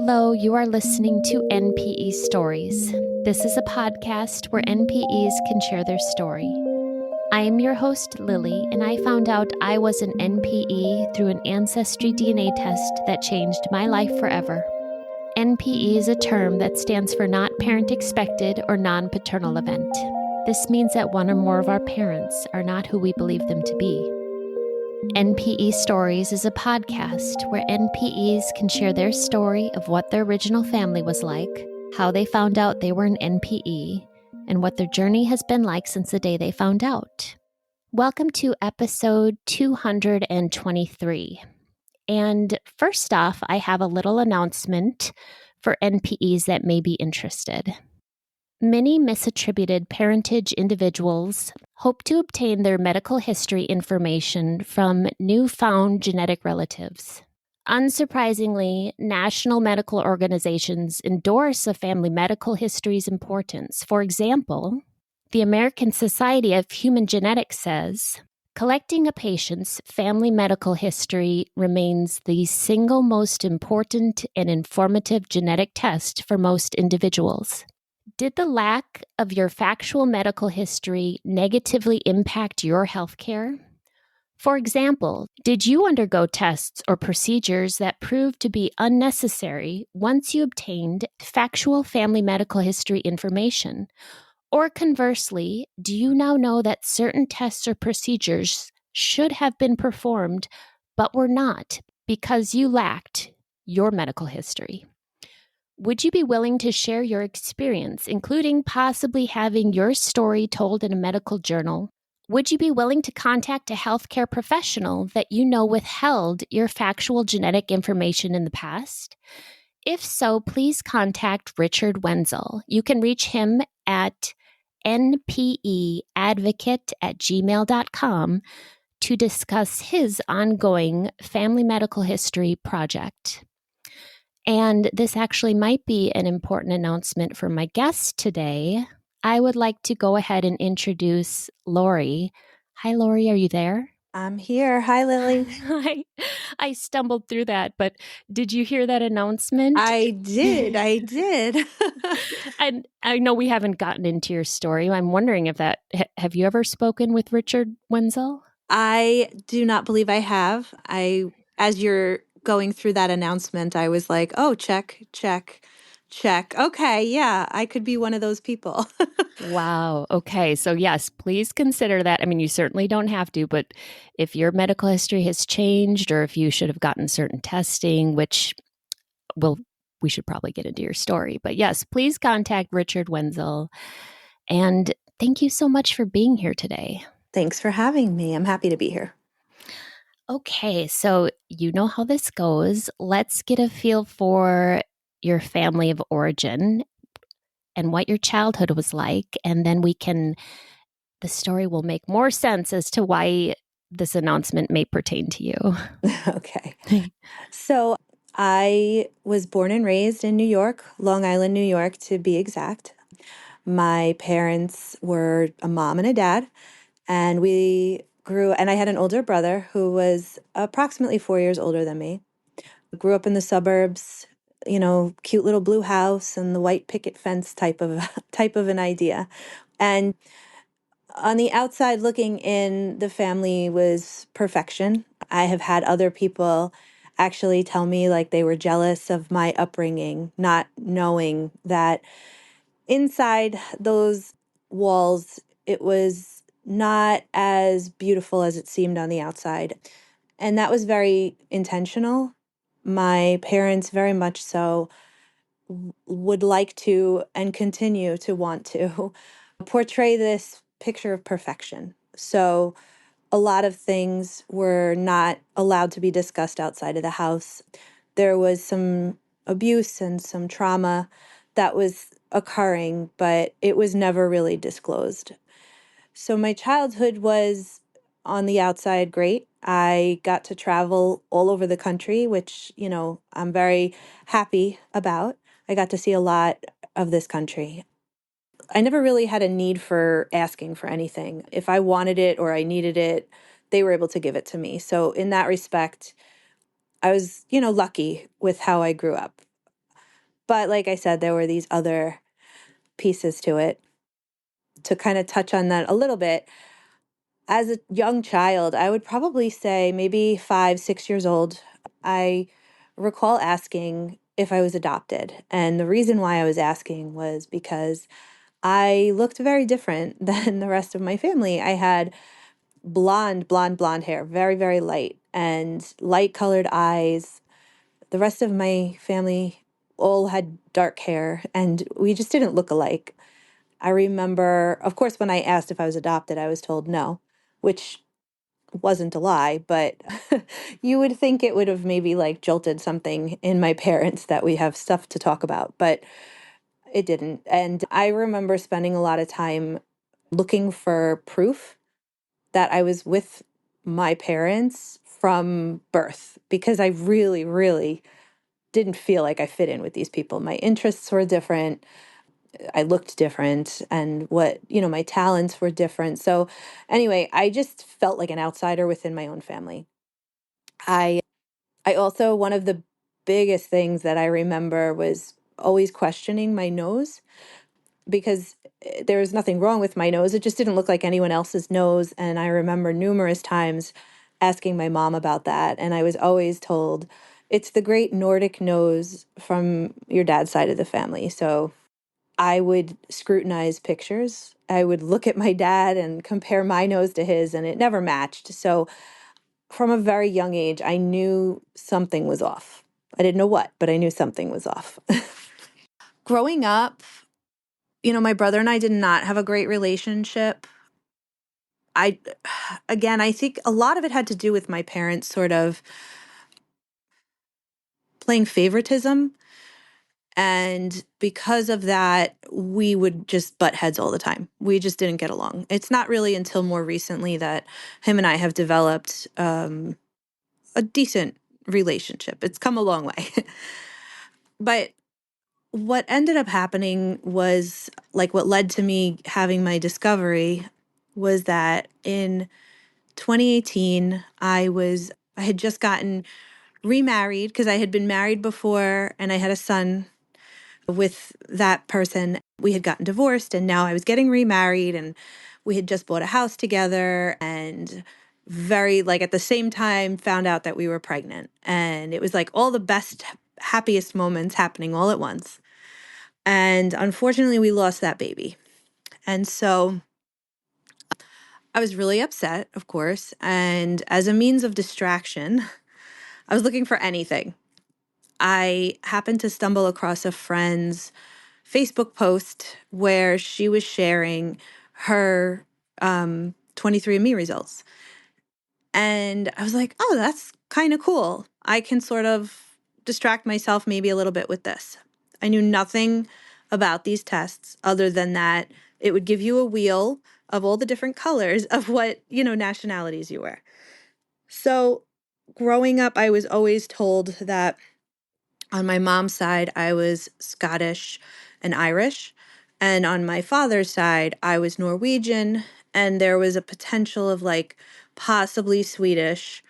Hello, you are listening to NPE Stories. This is a podcast where NPEs can share their story. I am your host, Lily, and I found out I was an NPE through an ancestry DNA test that changed my life forever. NPE is a term that stands for Not Parent Expected or Non-Paternal Event. This means that one or more of our parents are not who we believe them to be. NPE Stories is a podcast where NPEs can share their story of what their original family was like, how they found out they were an NPE, and what their journey has been like since the day they found out. Welcome to episode 223. And first off, I have a little announcement for NPEs that may be interested. Many misattributed parentage individuals hope to obtain their medical history information from newfound genetic relatives. Unsurprisingly, national medical organizations endorse a family medical history's importance. For example, the American Society of Human Genetics says, collecting a patient's family medical history remains the single most important and informative genetic test for most individuals. Did the lack of your factual medical history negatively impact your health care? For example, did you undergo tests or procedures that proved to be unnecessary once you obtained factual family medical history information? Or conversely, do you now know that certain tests or procedures should have been performed but were not because you lacked your medical history? Would you be willing to share your experience, including possibly having your story told in a medical journal? Would you be willing to contact a healthcare professional that you know withheld your factual genetic information in the past? If so, please contact Richard Wenzel. You can reach him at npeadvocate@gmail.com to discuss his ongoing family medical history project. And this actually might be an important announcement for my guest today. I would like to go ahead and introduce Lori. Hi, Lori, are you there? I'm here. Hi, Lily. I stumbled through that, but did you hear that announcement? I did. And I know we haven't gotten into your story. I'm wondering if have you ever spoken with Richard Wenzel? I do not believe I have. As you're going through that announcement, I was like, oh, check. Okay, yeah, I could be one of those people. Wow. Okay. So yes, please consider that. I mean, you certainly don't have to, but if your medical history has changed or if you should have gotten certain testing, which we should probably get into your story. But yes, please contact Richard Wenzel. And thank you so much for being here today. Thanks for having me. I'm happy to be here. Okay. So you know how this goes. Let's get a feel for your family of origin and what your childhood was like. And then the story will make more sense as to why this announcement may pertain to you. Okay. So I was born and raised in New York, Long Island, New York, to be exact. My parents were a mom and a dad, and and I had an older brother who was approximately 4 years older than me. Grew up in the suburbs, cute little blue house and the white picket fence type of type of an idea. And on the outside looking in, the family was perfection. I have had other people actually tell me like they were jealous of my upbringing, not knowing that inside those walls, it was not as beautiful as it seemed on the outside. And that was very intentional. My parents, very much so, would like to and continue to want to portray this picture of perfection. So a lot of things were not allowed to be discussed outside of the house. There was some abuse and some trauma that was occurring, but it was never really disclosed. So my childhood was on the outside great. I got to travel all over the country, which, I'm very happy about. I got to see a lot of this country. I never really had a need for asking for anything. If I wanted it or I needed it, they were able to give it to me. So in that respect, I was, lucky with how I grew up. But like I said, there were these other pieces to it. To kind of touch on that a little bit, as a young child, I would probably say maybe 5, 6 years old, I recall asking if I was adopted. And the reason why I was asking was because I looked very different than the rest of my family. I had blonde hair, very, very light, and light colored eyes. The rest of my family all had dark hair, and we just didn't look alike. I remember, of course, when I asked if I was adopted, I was told no, which wasn't a lie, but you would think it would have maybe like jolted something in my parents that we have stuff to talk about, but it didn't. And I remember spending a lot of time looking for proof that I was with my parents from birth because I really, really didn't feel like I fit in with these people. My interests were different. I looked different, and my talents were different. So anyway, I just felt like an outsider within my own family. I I also, one of the biggest things that I remember was always questioning my nose because there was nothing wrong with my nose. It just didn't look like anyone else's nose. And I remember numerous times asking my mom about that. And I was always told, it's the great Nordic nose from your dad's side of the family. So I would scrutinize pictures. I would look at my dad and compare my nose to his, and it never matched. So from a very young age, I knew something was off. I didn't know what, but I knew something was off. Growing up, my brother and I did not have a great relationship. I, again, I think a lot of it had to do with my parents sort of playing favoritism. And because of that, we would just butt heads all the time. We just didn't get along. It's not really until more recently that him and I have developed a decent relationship. It's come a long way. But what ended up happening was like what led to me having my discovery was that in 2018, I had just gotten remarried because I had been married before and I had a son with that person. We had gotten divorced and now I was getting remarried and we had just bought a house together and very like at the same time found out that we were pregnant. And it was like all the best, happiest moments happening all at once. And unfortunately, we lost that baby. And so I was really upset, of course. And as a means of distraction, I was looking for anything. I happened to stumble across a friend's Facebook post where she was sharing her 23andMe results. And I was like, oh, that's kind of cool. I can sort of distract myself maybe a little bit with this. I knew nothing about these tests other than that it would give you a wheel of all the different colors of what, nationalities you were. So growing up, I was always told that on my mom's side, I was Scottish and Irish. And on my father's side, I was Norwegian. And there was a potential of like possibly Swedish.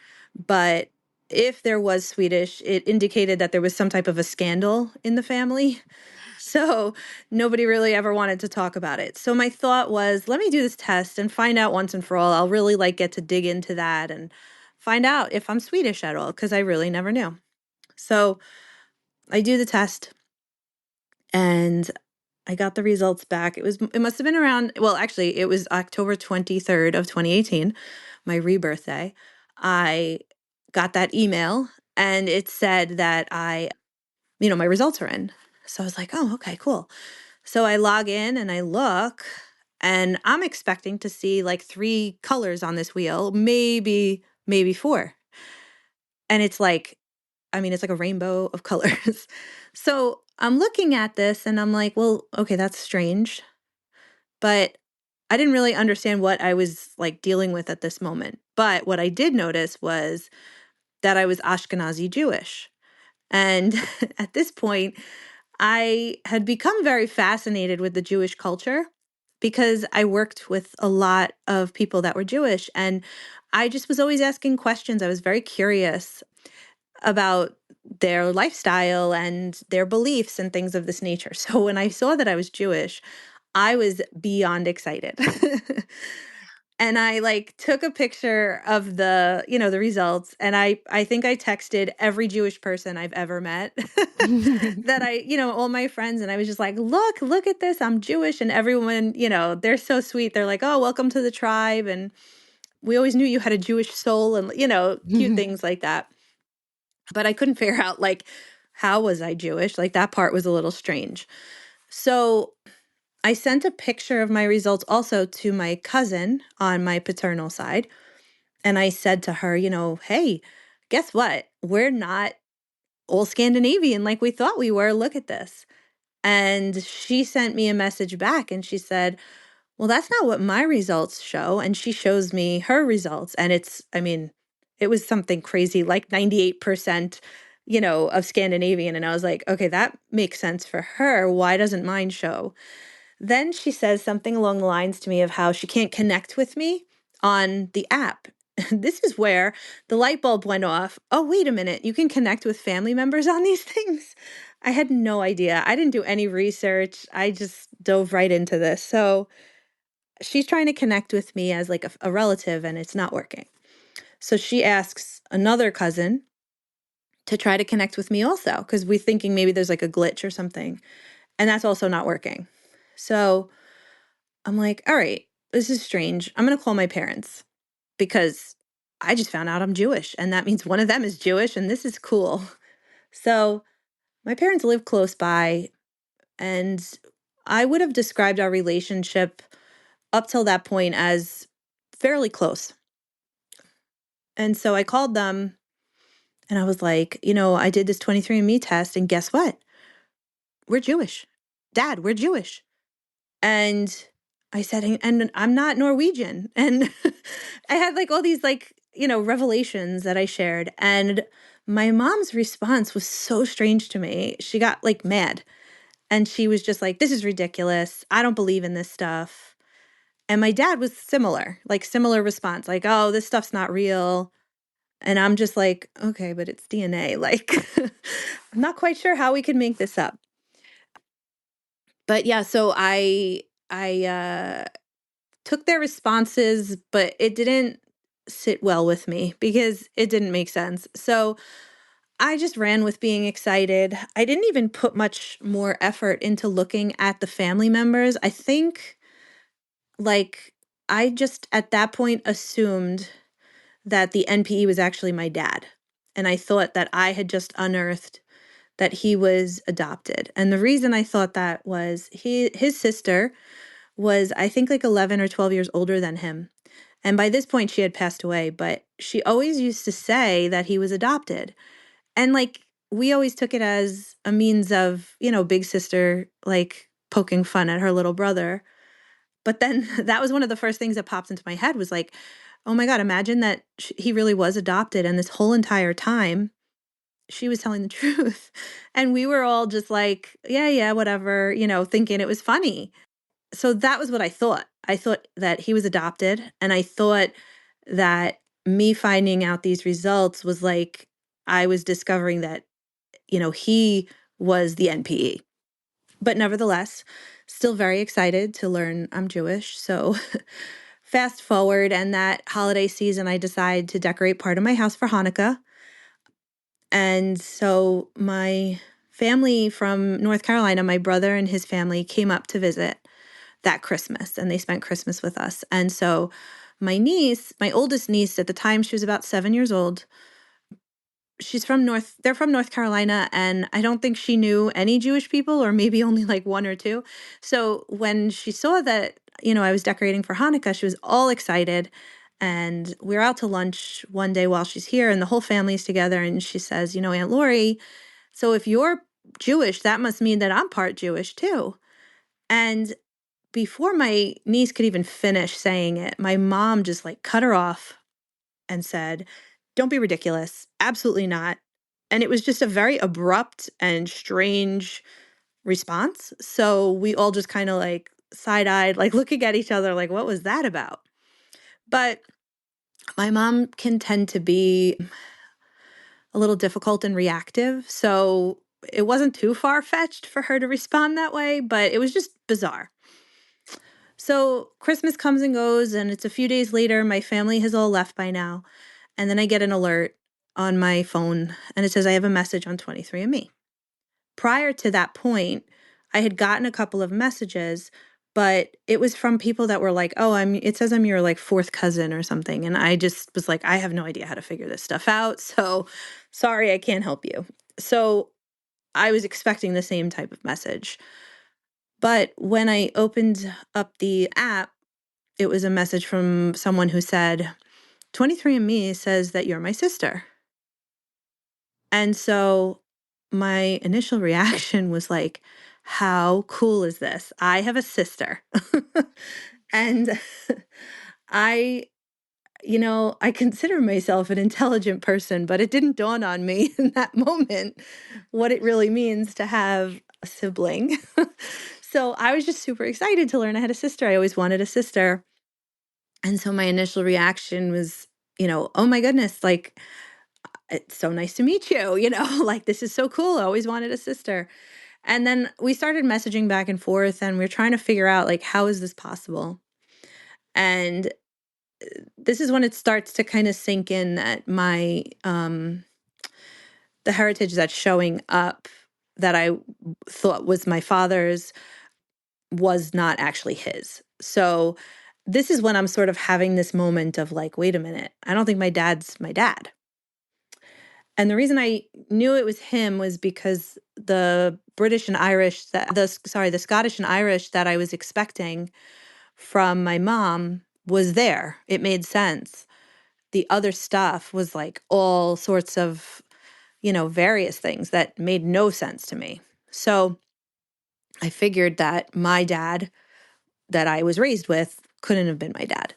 But if there was Swedish, it indicated that there was some type of a scandal in the family. So nobody really ever wanted to talk about it. So my thought was, let me do this test and find out once and for all. I'll really like get to dig into that and find out if I'm Swedish at all, because I really never knew. So I do the test and I got the results back. It must have been around, well, actually, it was October 23rd of 2018, my rebirth day. I got that email and it said that my results are in. So I was like, oh, okay, cool. So I log in and I look and I'm expecting to see like 3 colors on this wheel, maybe 4. And it's like a rainbow of colors. So I'm looking at this and I'm like, well, okay, that's strange. But I didn't really understand what I was like dealing with at this moment. But what I did notice was that I was Ashkenazi Jewish. And at this point, I had become very fascinated with the Jewish culture because I worked with a lot of people that were Jewish. And I just was always asking questions. I was very curious about their lifestyle and their beliefs and things of this nature. So when I saw that I was Jewish, I was beyond excited. And I like took a picture of the results, and I think I texted every Jewish person I've ever met that all my friends, and I was just like, look at this, I'm Jewish. And everyone, they're so sweet. They're like, "Oh, welcome to the tribe." And we always knew you had a Jewish soul, and cute things like that. But I couldn't figure out like how was I Jewish? Like that part was a little strange. So I sent a picture of my results also to my cousin on my paternal side. And I said to her, hey, guess what? We're not all Scandinavian like we thought we were. Look at this. And she sent me a message back and she said, well, that's not what my results show. And she shows me her results. And it was something crazy, like 98%, of Scandinavian. And I was like, okay, that makes sense for her. Why doesn't mine show? Then she says something along the lines to me of how she can't connect with me on the app. This is where the light bulb went off. Oh, wait a minute. You can connect with family members on these things? I had no idea. I didn't do any research. I just dove right into this. So she's trying to connect with me as like a relative, and it's not working. So she asks another cousin to try to connect with me also, because we're thinking maybe there's like a glitch or something. And that's also not working. So I'm like, all right, this is strange. I'm going to call my parents because I just found out I'm Jewish. And that means one of them is Jewish, and this is cool. So my parents live close by, and I would have described our relationship up till that point as fairly close. And so I called them and I was like, I did this 23andMe test, and guess what? We're Jewish. Dad, we're Jewish. And I said, and I'm not Norwegian. And I had like all these revelations that I shared. And my mom's response was so strange to me. She got like mad. And she was just like, this is ridiculous. I don't believe in this stuff. And my dad was similar response, like, oh, this stuff's not real. And I'm just like, okay, but it's DNA. Like, I'm not quite sure how we could make this up. But yeah, so I took their responses, but it didn't sit well with me because it didn't make sense. So I just ran with being excited. I didn't even put much more effort into looking at the family members. I think I just at that point assumed that the NPE was actually my dad. And I thought that I had just unearthed that he was adopted. And the reason I thought that was his sister was, I think, like 11 or 12 years older than him. And by this point, she had passed away, but she always used to say that he was adopted. And we always took it as a means of, big sister, poking fun at her little brother. But then that was one of the first things that popped into my head was like, oh my God, imagine that he really was adopted. And this whole entire time, she was telling the truth. And we were all just like, yeah, whatever, thinking it was funny. So that was what I thought. I thought that he was adopted. And I thought that me finding out these results was like I was discovering that, he was the NPE. But nevertheless, still very excited to learn I'm Jewish. So fast forward, and that holiday season, I decide to decorate part of my house for Hanukkah. And so my family from North Carolina, my brother and his family came up to visit that Christmas, and they spent Christmas with us. And so my niece, my oldest niece at the time, she was about 7 years old. They're from North Carolina, and I don't think she knew any Jewish people, or maybe only like one or two. So when she saw that, I was decorating for Hanukkah, she was all excited. And we're out to lunch one day while she's here, and the whole family's together. And she says, Aunt Lori, so if you're Jewish, that must mean that I'm part Jewish too. And before my niece could even finish saying it, my mom just cut her off and said, don't be ridiculous. Absolutely not. And it was just a very abrupt and strange response. So we all just kind of side-eyed, looking at each other, what was that about? But my mom can tend to be a little difficult and reactive. So it wasn't too far-fetched for her to respond that way, but it was just bizarre. So Christmas comes and goes, and it's a few days later. My family has all left by now. And then I get an alert on my phone, and it says I have a message on 23andMe. Prior to that point, I had gotten a couple of messages, but it was from people that were like, "Oh, it says I'm your like fourth cousin or something." And I just was like, "I have no idea how to figure this stuff out. So sorry, I can't help you." So I was expecting the same type of message. But when I opened up the app, it was a message from someone who said, "23andMe says that you're my sister." And so my initial reaction was like, how cool is this? I have a sister. And I, I consider myself an intelligent person, but it didn't dawn on me in that moment what it really means to have a sibling. So I was just super excited to learn I had a sister. I always wanted a sister. And so my initial reaction was, oh my goodness, like, it's so nice to meet you, like, this is so cool. I always wanted a sister. And then we started messaging back and forth, and we are trying to figure out, like, how is this possible? And this is when it starts to kind of sink in that the heritage that's showing up that I thought was my father's was not actually his. So this is when I'm sort of having this moment of like, wait a minute, I don't think my dad's my dad. And the reason I knew it was him was because the British and Irish the Scottish and Irish that I was expecting from my mom was there. It made sense. The other stuff was like all sorts of, various things that made no sense to me. So I figured that my dad that I was raised with couldn't have been my dad.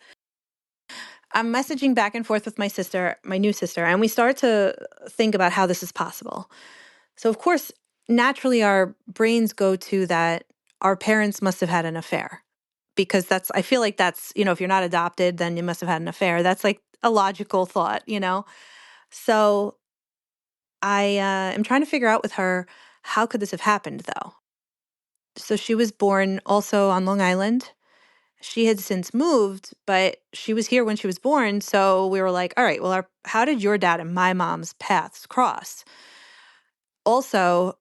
I'm messaging back and forth with my sister, my new sister, and we start to think about how this is possible. So, of course, naturally, our brains go to that our parents must have had an affair because I feel like that's, if you're not adopted, then you must have had an affair. That's like a logical thought. So I am trying to figure out with her, how could this have happened, though? So she was born also on Long Island. She had since moved, but she was here when she was born. So we were like, all right, well, how did your dad and my mom's paths cross? Also,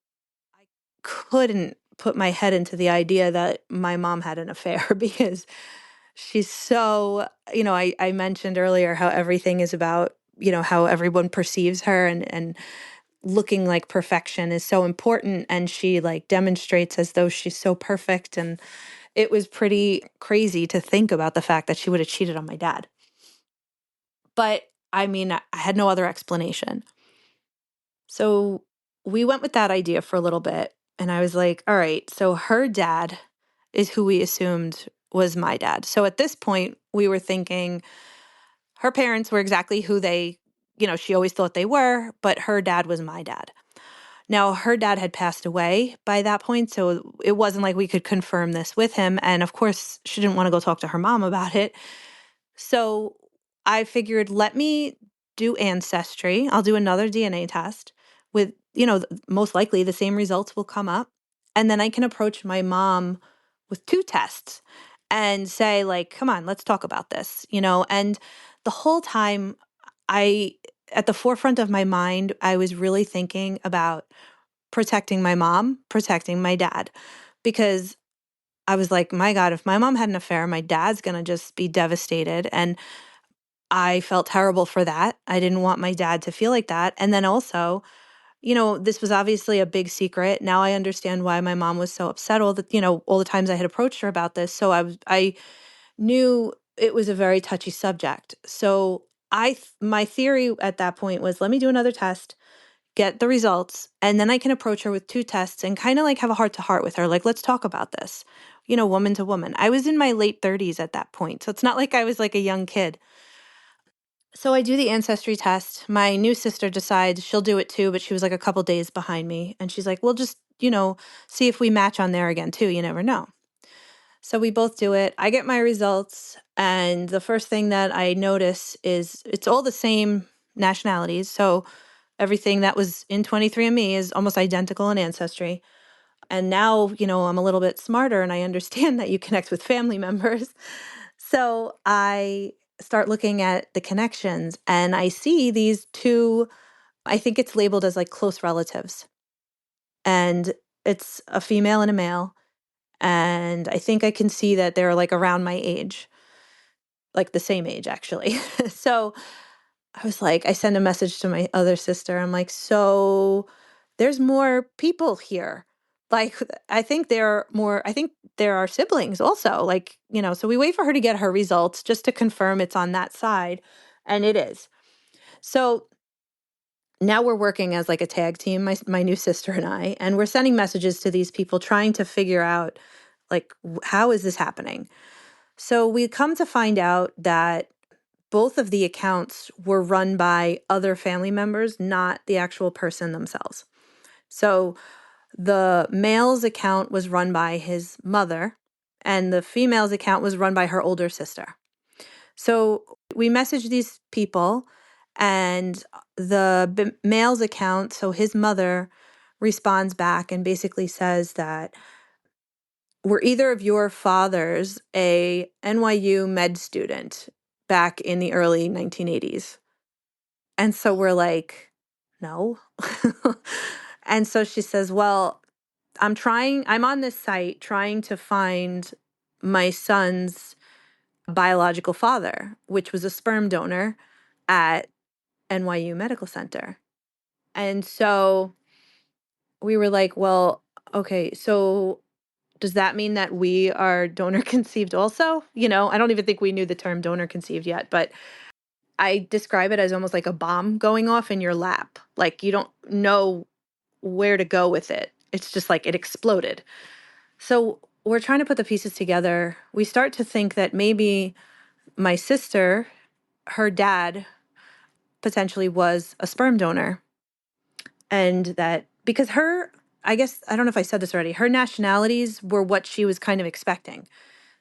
I couldn't put my head into the idea that my mom had an affair because she's so, I mentioned earlier how everything is about, how everyone perceives her and looking like perfection is so important. And she like demonstrates as though she's so perfect. And it was pretty crazy to think about the fact that she would have cheated on my dad. But I mean, I had no other explanation. So we went with that idea for a little bit. And I was like, all right, so her dad is who we assumed was my dad. So at this point, we were thinking her parents were exactly who she always thought they were, but her dad was my dad. Now, her dad had passed away by that point, so it wasn't like we could confirm this with him. And of course, she didn't want to go talk to her mom about it. So I figured, let me do ancestry. I'll do another DNA test with, most likely the same results will come up. And then I can approach my mom with two tests and say, like, come on, let's talk about this. And the whole time, at the forefront of my mind, I was really thinking about protecting my mom, protecting my dad, because I was like, my God, if my mom had an affair, my dad's going to just be devastated. And I felt terrible for that. I didn't want my dad to feel like that. And then also, this was obviously a big secret. Now I understand why my mom was so upset all the times I had approached her about this. So I knew it was a very touchy subject. So my theory at that point was, let me do another test, get the results, and then I can approach her with two tests and kind of like have a heart to heart with her. Like, let's talk about this, woman to woman. I was in my late 30s at that point. So it's not like I was like a young kid. So I do the ancestry test. My new sister decides she'll do it too, but she was like a couple days behind me. And she's like, well, just, see if we match on there again too. You never know. So we both do it. I get my results. And the first thing that I notice is it's all the same nationalities. So Everything that was in 23andMe is almost identical in Ancestry. And now, I'm a little bit smarter and I understand that you connect with family members. So I start looking at the connections and I see these two, I think it's labeled as like close relatives. And it's a female and a male. And I think I can see that they're like around my age, like the same age actually. So I was like, I sent a message to my other sister. I'm like, so there's more people here. Like, I think there are siblings also. Like, so we wait for her to get her results just to confirm it's on that side. And it is. So now we're working as like a tag team, my new sister and we're sending messages to these people trying to figure out like, how is this happening? So we come to find out that both of the accounts were run by other family members, not the actual person themselves. So the male's account was run by his mother, and the female's account was run by her older sister. So we messaged these people, and the male's account, so his mother responds back and basically says that, were either of your fathers a NYU med student back in the early 1980s? And so we're like, no. And so she says, well, I'm on this site trying to find my son's biological father, which was a sperm donor at NYU Medical Center. And so we were like, well, okay, so does that mean that we are donor conceived also? I don't even think we knew the term donor conceived yet, but I describe it as almost like a bomb going off in your lap. Like you don't know where to go with it. It's just like it exploded. So we're trying to put the pieces together. We start to think that maybe my sister, her dad potentially was a sperm donor. And that because I guess, I don't know if I said this already, her nationalities were what she was kind of expecting.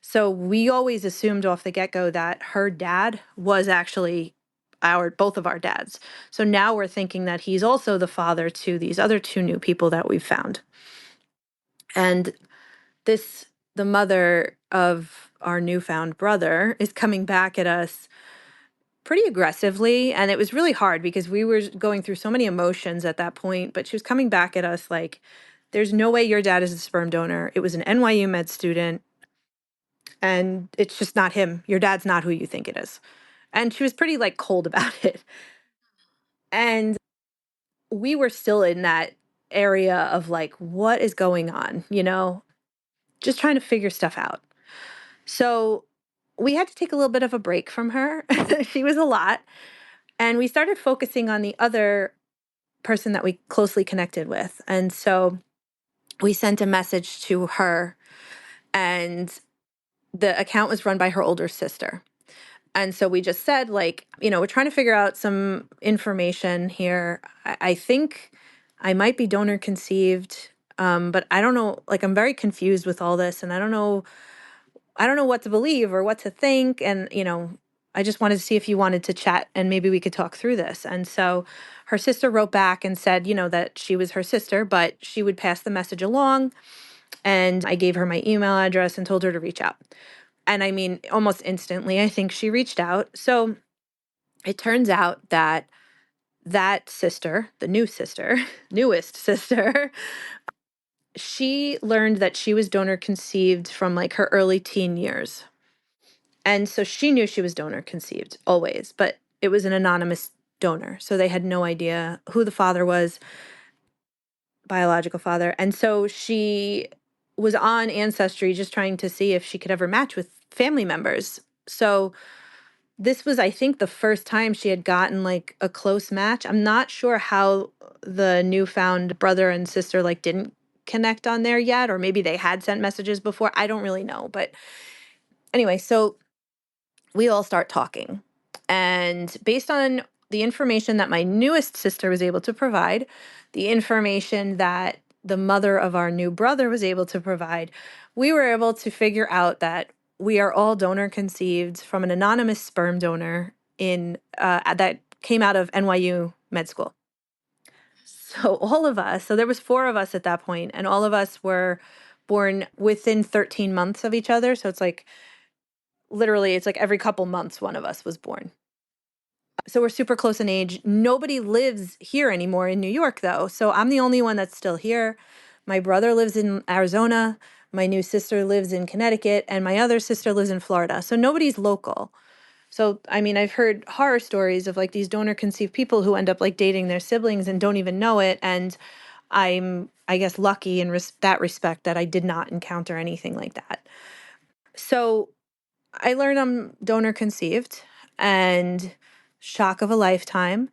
So we always assumed off the get-go that her dad was actually both of our dads. So now we're thinking that he's also the father to these other two new people that we've found. And the mother of our newfound brother is coming back at us pretty aggressively. And it was really hard because we were going through so many emotions at that point, but she was coming back at us like, there's no way your dad is a sperm donor. It was an NYU med student. And it's just not him. Your dad's not who you think it is. And she was pretty like cold about it. And we were still in that area of like, what is going on? Just trying to figure stuff out. So we had to take a little bit of a break from her. She was a lot. And we started focusing on the other person that we closely connected with. And so we sent a message to her, and the account was run by her older sister. And so we just said, like, we're trying to figure out some information here. I think I might be donor conceived, but I don't know. Like, I'm very confused with all this, and I don't know what to believe or what to think. And, I just wanted to see if you wanted to chat and maybe we could talk through this. And so her sister wrote back and said, that she was her sister, but she would pass the message along. And I gave her my email address and told her to reach out. And I mean, almost instantly, I think she reached out. So it turns out that sister, the newest sister, she learned that she was donor conceived from like her early teen years. And so she knew she was donor conceived always, but it was an anonymous donor. So they had no idea who the father was, biological father. And so she was on Ancestry just trying to see if she could ever match with family members. So this was, I think, the first time she had gotten like a close match. I'm not sure how the newfound brother and sister like didn't connect on there yet, or maybe they had sent messages before. I don't really know. But anyway, so we all start talking. And based on the information that my newest sister was able to provide, the information that the mother of our new brother was able to provide, we were able to figure out that we are all donor conceived from an anonymous sperm donor that came out of NYU med school. So all of us, so there was four of us at that point, and all of us were born within 13 months of each other. So it's like literally, it's like every couple months one of us was born. So we're super close in age. Nobody lives here anymore in New York, though. So I'm the only one that's still here. My brother lives in Arizona. My new sister lives in Connecticut, and my other sister lives in Florida. So nobody's local. So, I mean, I've heard horror stories of like these donor conceived people who end up like dating their siblings and don't even know it. And I'm, I guess, lucky in that respect that I did not encounter anything like that. So I learned I'm donor conceived and shock of a lifetime.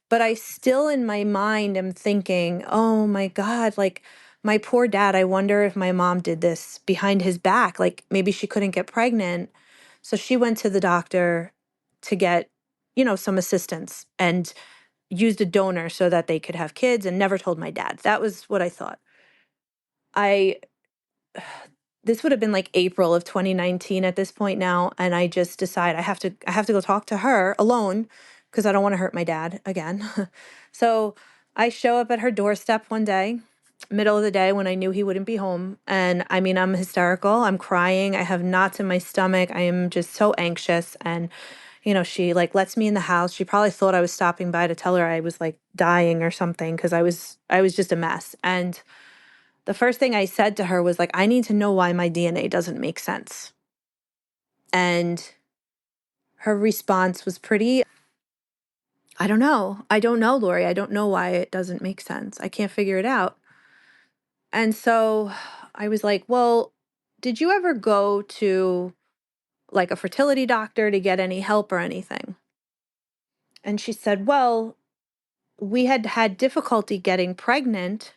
But I still in my mind am thinking, oh my God, like my poor dad, I wonder if my mom did this behind his back. Like maybe she couldn't get pregnant. So she went to the doctor to get, some assistance and used a donor so that they could have kids and never told my dad. That was what I thought. I this would have been like April of 2019 at this point now, and I just decide I have to go talk to her alone because I don't want to hurt my dad again. So I show up at her doorstep one day, middle of the day when I knew he wouldn't be home, and I mean I'm hysterical, I'm crying, I have knots in my stomach, I am just so anxious, and she like lets me in the house. She probably thought I was stopping by to tell her I was like dying or something because I was just a mess. And the first thing I said to her was like, I need to know why my DNA doesn't make sense. And her response was pretty, I don't know. I don't know, Lori. I don't know why it doesn't make sense. I can't figure it out. And so I was like, well, did you ever go to like a fertility doctor to get any help or anything? And she said, well, we had had difficulty getting pregnant.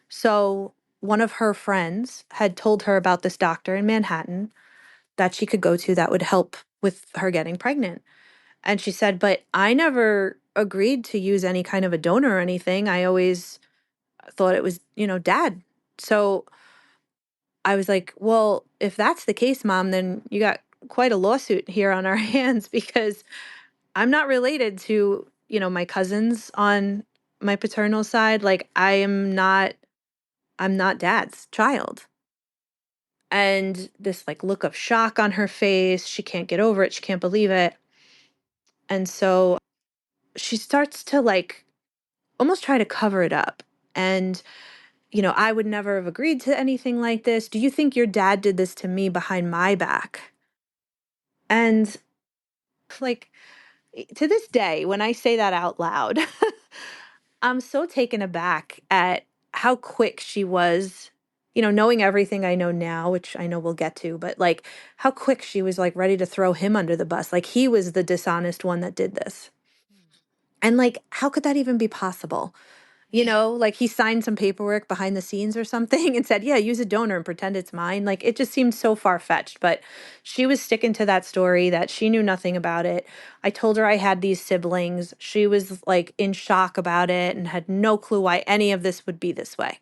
So one of her friends had told her about this doctor in Manhattan that she could go to that would help with her getting pregnant. And she said, but I never agreed to use any kind of a donor or anything. I always thought it was, dad. So I was like, well, if that's the case, Mom, then you got quite a lawsuit here on our hands because I'm not related to, my cousins on my paternal side. Like I'm not dad's child. And this like look of shock on her face. She can't get over it. She can't believe it. And so she starts to like almost try to cover it up. And, I would never have agreed to anything like this. Do you think your dad did this to me behind my back? And like to this day, when I say that out loud, I'm so taken aback at how quick she was, knowing everything I know now, which I know we'll get to, but like how quick she was like ready to throw him under the bus. Like he was the dishonest one that did this. And like, how could that even be possible? Like he signed some paperwork behind the scenes or something and said, yeah, use a donor and pretend it's mine. Like it just seemed so far fetched, but she was sticking to that story that she knew nothing about it. I told her I had these siblings. She was like in shock about it and had no clue why any of this would be this way.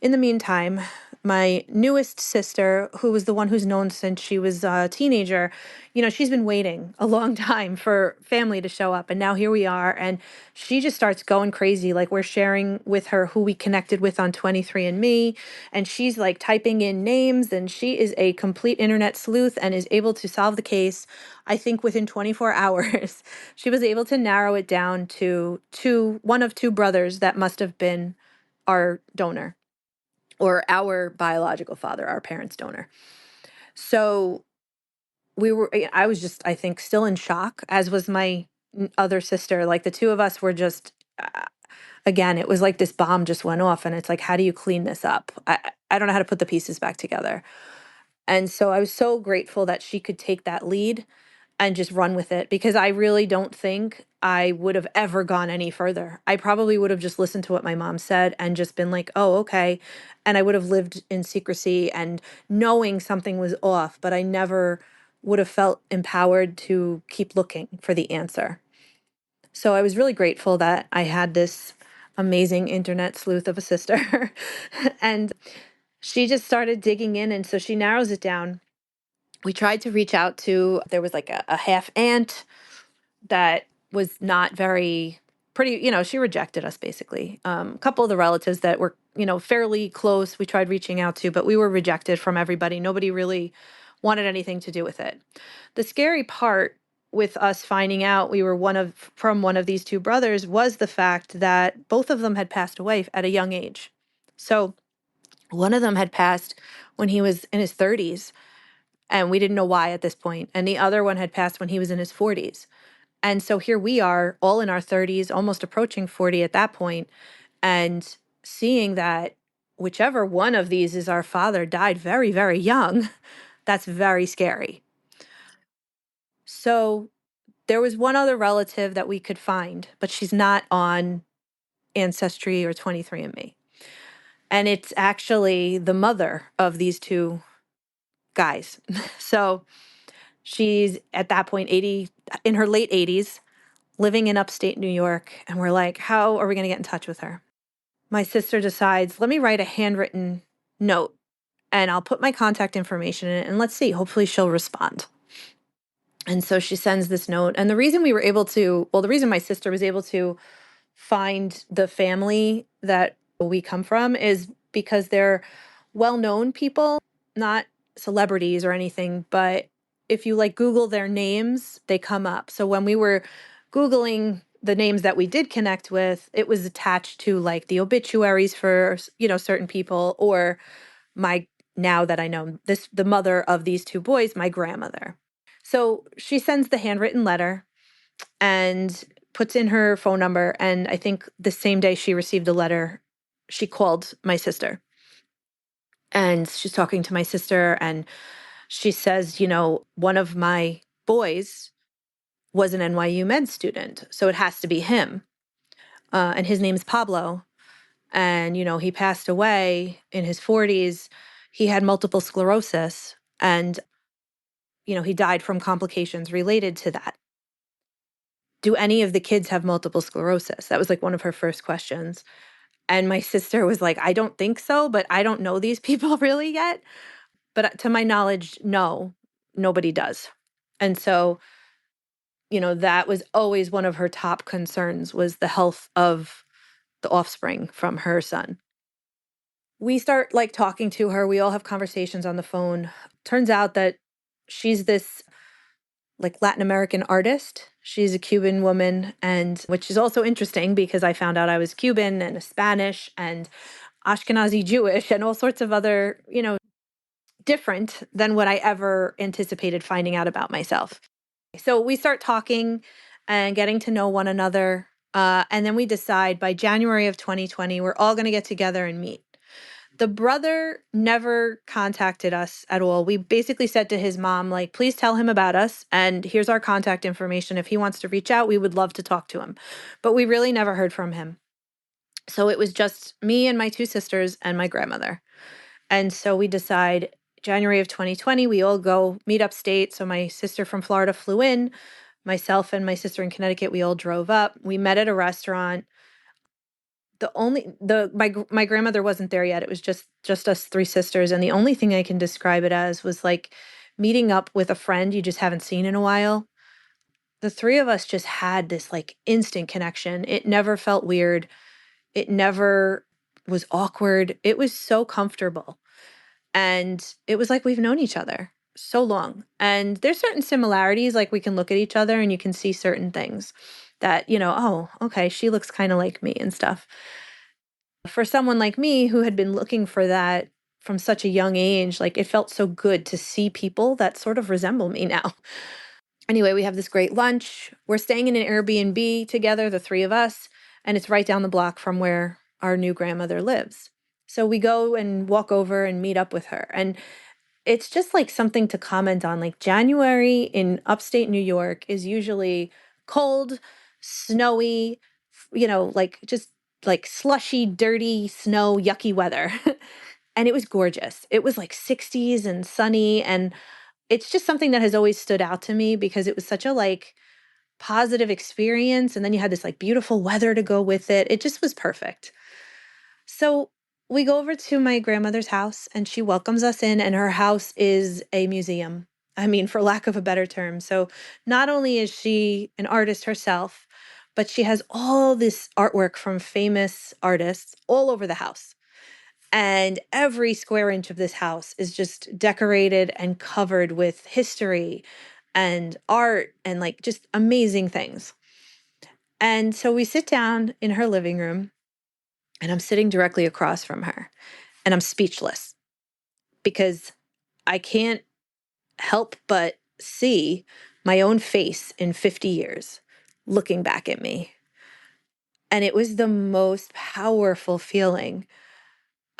In the meantime, my newest sister, who was the one who's known since she was a teenager, she's been waiting a long time for family to show up. And now here we are. And she just starts going crazy. Like we're sharing with her who we connected with on 23andMe. And she's like typing in names. And she is a complete internet sleuth and is able to solve the case, I think, within 24 hours. She was able to narrow it down to one of two brothers that must have been our donor or our biological father, our parents' donor. So I was just, I think, still in shock, as was my other sister. Like the two of us were just, again, it was like this bomb just went off. And it's like, how do you clean this up? I don't know how to put the pieces back together. And so I was so grateful that she could take that lead and just run with it because I really don't think I would have ever gone any further. I probably would have just listened to what my mom said and just been like, oh, okay. And I would have lived in secrecy and knowing something was off, but I never would have felt empowered to keep looking for the answer. So I was really grateful that I had this amazing internet sleuth of a sister. And she just started digging in. And so she narrows it down. We tried to reach out to, there was like a half aunt that was not very she rejected us basically. A couple of the relatives that were, fairly close, we tried reaching out to, but we were rejected from everybody. Nobody really wanted anything to do with it. The scary part with us finding out we were from one of these two brothers was the fact that both of them had passed away at a young age. So one of them had passed when he was in his 30s, and we didn't know why at this point. And the other one had passed when he was in his 40s. And so here we are, all in our 30s, almost approaching 40 at that point, and seeing that whichever one of these is our father died very, very young. That's very scary. So there was one other relative that we could find, but she's not on Ancestry or 23andMe. And it's actually the mother of these two guys. So she's at that point in her late 80s, living in upstate New York. And we're like, how are we going to get in touch with her? My sister decides, let me write a handwritten note and I'll put my contact information in it and let's see, hopefully she'll respond. And so she sends this note. And the reason the reason my sister was able to find the family that we come from is because they're well-known people, not celebrities or anything, but if you Google their names, they come up. So when we were Googling the names that we did connect with, it was attached to the obituaries for, certain people, or now that I know the mother of these two boys, my grandmother. So she sends the handwritten letter and puts in her phone number. And I think the same day she received the letter, she called my sister. And she's talking to my sister and she says, one of my boys was an NYU med student, so it has to be him. And his name's Pablo. And, he passed away in his 40s. He had multiple sclerosis and, he died from complications related to that. Do any of the kids have multiple sclerosis? That was one of her first questions. And my sister was like, I don't think so, but I don't know these people really yet. But to my knowledge, no, nobody does. And so, that was always one of her top concerns, was the health of the offspring from her son. We start talking to her. We all have conversations on the phone. Turns out that she's this Latin American artist. She's a Cuban woman, and which is also interesting because I found out I was Cuban and Spanish and Ashkenazi Jewish and all sorts of other, different than what I ever anticipated finding out about myself. So we start talking and getting to know one another. And then we decide by January of 2020, we're all going to get together and meet. The brother never contacted us at all. We basically said to his mom, please tell him about us. And here's our contact information. If he wants to reach out, we would love to talk to him. But we really never heard from him. So it was just me and my two sisters and my grandmother. And so we decide January of 2020, we all go meet upstate. So my sister from Florida flew in, myself and my sister in Connecticut, we all drove up. We met at a restaurant. My grandmother wasn't there yet. It was just us three sisters. And the only thing I can describe it as was meeting up with a friend you just haven't seen in a while. The three of us just had this instant connection. It never felt weird. It never was awkward. It was so comfortable. And it was we've known each other so long. And there's certain similarities, we can look at each other and you can see certain things that, oh, okay, she looks kind of like me and stuff. For someone like me who had been looking for that from such a young age, it felt so good to see people that sort of resemble me now. Anyway, we have this great lunch. We're staying in an Airbnb together, the three of us, and it's right down the block from where our new grandmother lives. So we go and walk over and meet up with her. And it's just something to comment on. January in upstate New York is usually cold, snowy, just slushy, dirty snow, yucky weather. And it was gorgeous. It was 60s and sunny. And it's just something that has always stood out to me because it was such a positive experience. And then you had this beautiful weather to go with it. It just was perfect. So we go over to my grandmother's house and she welcomes us in, and her house is a museum. I mean, for lack of a better term. So not only is she an artist herself, but she has all this artwork from famous artists all over the house. And every square inch of this house is just decorated and covered with history and art and like just amazing things. And so we sit down in her living room, and I'm sitting directly across from her, and I'm speechless because I can't help but see my own face in 50 years looking back at me. And it was the most powerful feeling.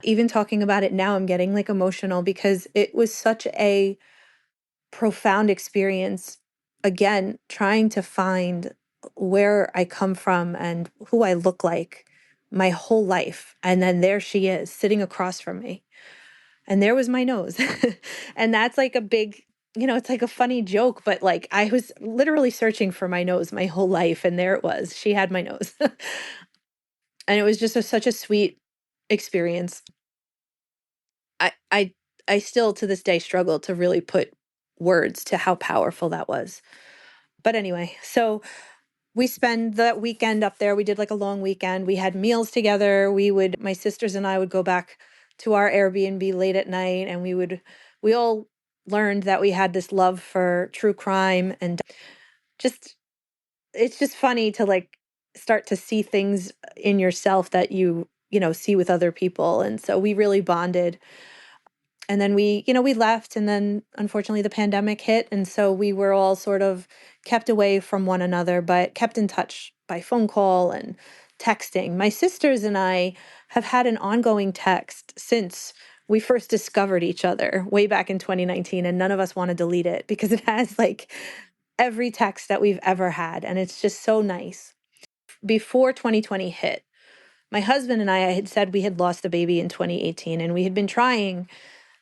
Even talking about it now, I'm getting like emotional because it was such a profound experience. Again, trying to find where I come from and who I look like my whole life. And then there she is sitting across from me. And there was my nose. And that's like a big, it's like a funny joke, but like I was literally searching for my nose my whole life. And there it was. She had my nose. And it was just such a sweet experience. I, I, I still to this day struggle to really put words to how powerful that was. But anyway, so we spend that weekend up there. We did like a long weekend. We had meals together. My sisters and I would go back to our Airbnb late at night, and we all learned that we had this love for true crime, and just, it's just funny to like start to see things in yourself that see with other people. And so we really bonded. And then we left, and then unfortunately the pandemic hit. And so we were all sort of kept away from one another, but kept in touch by phone call and texting. My sisters and I have had an ongoing text since we first discovered each other way back in 2019. And none of us want to delete it because it has like every text that we've ever had. And it's just so nice. Before 2020 hit, my husband and I had said we had lost the baby in 2018, and we had been trying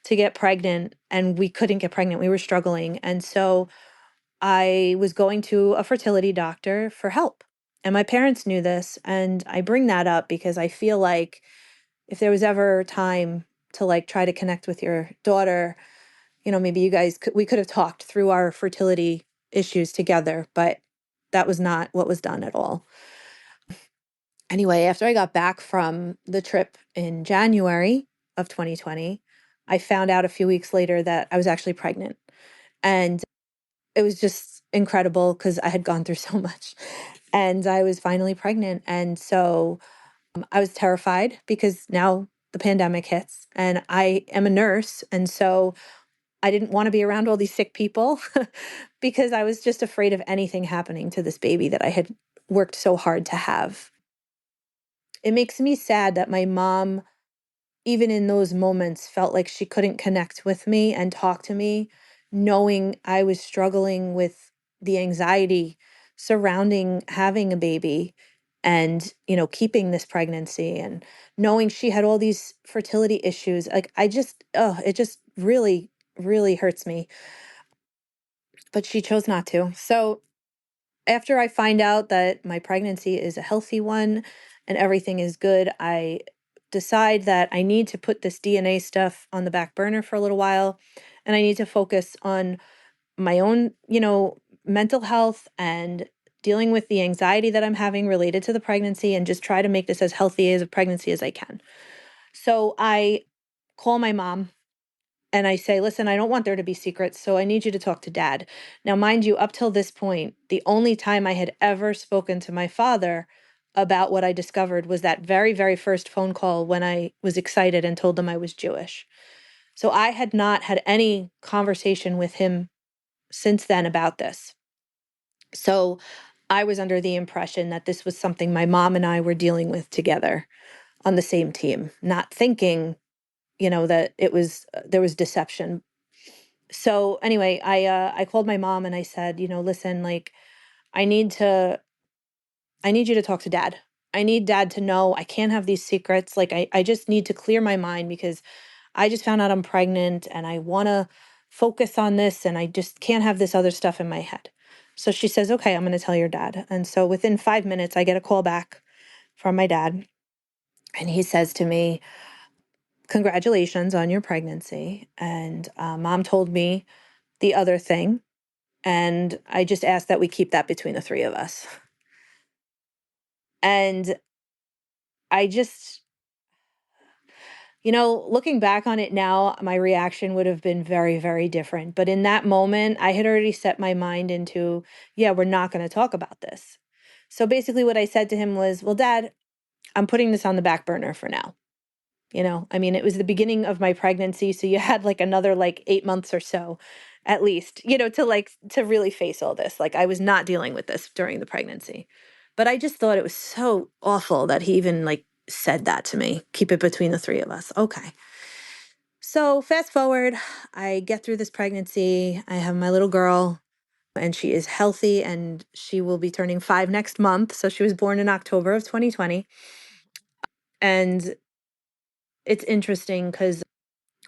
to get pregnant and we couldn't get pregnant. We were struggling. And so I was going to a fertility doctor for help. And my parents knew this. And I bring that up because I feel like if there was ever time to like try to connect with your daughter, maybe we could have talked through our fertility issues together, but that was not what was done at all. Anyway, after I got back from the trip in January of 2020, I found out a few weeks later that I was actually pregnant. And it was just incredible because I had gone through so much. And I was finally pregnant. And so I was terrified because now the pandemic hits, and I am a nurse. And so I didn't want to be around all these sick people because I was just afraid of anything happening to this baby that I had worked so hard to have. It makes me sad that my mom, even in those moments, felt like she couldn't connect with me and talk to me, knowing I was struggling with the anxiety surrounding having a baby and, keeping this pregnancy, and knowing she had all these fertility issues. Like, it just really, really hurts me. But she chose not to. So after I find out that my pregnancy is a healthy one and everything is good, I decide that I need to put this DNA stuff on the back burner for a little while. And I need to focus on my own, mental health and dealing with the anxiety that I'm having related to the pregnancy, and just try to make this as healthy as a pregnancy as I can. So I call my mom and I say, listen, I don't want there to be secrets, so I need you to talk to dad. Now, mind you, up till this point, the only time I had ever spoken to my father about what I discovered was that very, very first phone call when I was excited and told him I was Jewish. So I had not had any conversation with him since then about this. So I was under the impression that this was something my mom and I were dealing with together on the same team, not thinking, that there was deception. So anyway, I called my mom and I said, listen, like I need to I need you to talk to dad. I need dad to know I can't have these secrets. Like I just need to clear my mind because I just found out I'm pregnant and I want to focus on this, and I just can't have this other stuff in my head. So she says, "Okay, I'm going to tell your dad." And so within 5 minutes I get a call back from my dad, and he says to me, "Congratulations on your pregnancy." And mom told me the other thing. And I just ask that we keep that between the three of us. And I just, looking back on it now, my reaction would have been very, very different. But in that moment, I had already set my mind into, yeah, we're not going to talk about this. So basically, what I said to him was, well, Dad, I'm putting this on the back burner for now. I mean, it was the beginning of my pregnancy. So you had like another like 8 months or so at least, to really face all this. Like I was not dealing with this during the pregnancy. But I just thought it was so awful that he even like said that to me. Keep it between the three of us. Okay. So fast forward, I get through this pregnancy. I have my little girl and she is healthy and she will be turning 5 next month. So she was born in October of 2020. And it's interesting because